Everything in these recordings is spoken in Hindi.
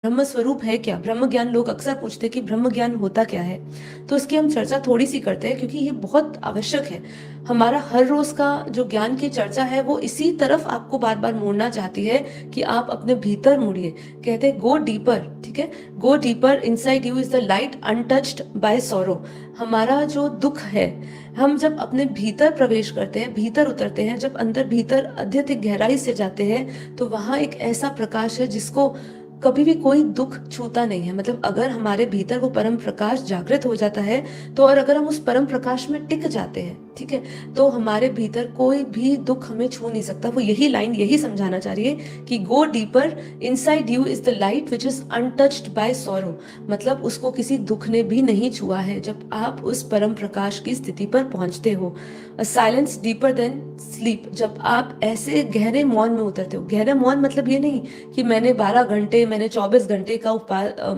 ब्रह्म स्वरूप है क्या? ब्रह्म ज्ञान लोग अक्सर पूछते हैं कि ब्रह्म ज्ञान होता क्या है? तो इसकी हम चर्चा थोड़ी-सी करते हैं क्योंकि ये बहुत आवश्यक है। हमारा हर रोज़ का जो ज्ञान की चर्चा है वो इसी तरफ आपको बार-बार मोड़ना चाहती है कि आप अपने भीतर मुड़िए। कहते हैं गो डीपर, ठीक है? Go deeper inside you is the light untouched by sorrow. हमारा जो दुःख है, हम जब अपने भीतर प्रवेश करते हैं, भीतर उतरते हैं, जब अंदर भीतर अत्यधिक गहराई से जाते हैं, तो वहाँ एक ऐसा प्रकाश है जिसको कभी भी कोई दुःख छूता नहीं है। मतलब अगर हमारे भीतर वो परम प्रकाश जागृत हो जाता है, तो और अगर हम उस परम प्रकाश में टिक जाते हैं, ठीक है? तो हमारे भीतर कोई भी दुःख हमें छू नहीं सकता। वो यही लाइन यही समझाना चाह रही है कि go deeper inside you is the light which is untouched by sorrow. मतलब उसको किसी दुःख ने भी नहीं छुआ है जब आप उस परम प्रकाश की स्थिति पर पहुँचते हो। A silence deeper than sleep, जब आप ऐसे गहरे मौन में उतरते हो। गहरा मौन मतलब ये नहीं कि मैंने 12 घंटे, मैंने 24 घंटे का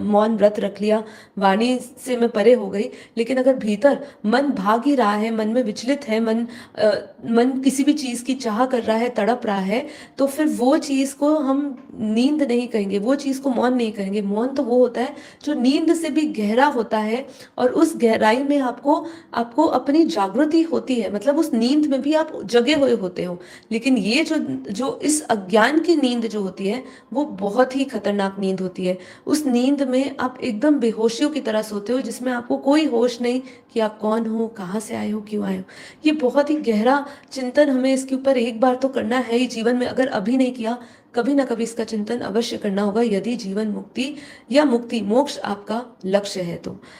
मौन व्रत रख लिया, वाणी से मैं परे हो गई। लेकिन अगर भीतर मन भाग ही रहा है, मन में विचलित है, मन किसी भी चीज़ की चाह कर रहा है, तड़प रहा है, तो फिर वो चीज़ को हम नींद नहीं कहेंगे, वो चीज़ को मौन नहीं कहेंगे। मौन तो वो होता है जो नींद से भी गहरा होता है और उस गहराई में आपको आपको अपनी जागृति होती है, मतलब उस नींद में भी आप जगे हुए होते हो। लेकिन ये जो जो इस अज्ञान की नींद जो होती है, वो बहुत ही खतरनाक नींद होती है। उस नींद में आप एकदम बेहोशियों की तरह सोते हो जिसमें आपको कोई होश नहीं कि आप कौन हो, कहाँ से आए हो, क्यों आए हो। ये बहुत ही गहरा चिंतन हमें इसके ऊपर एक बार तो करना है ही जीवन में, अगर अभी नहीं किया, कभी ना कभी इसका चिंतन अवश्य करना होगा यदि जीवन मुक्ति या मुक्ति मोक्ष आपका लक्ष्य है तो।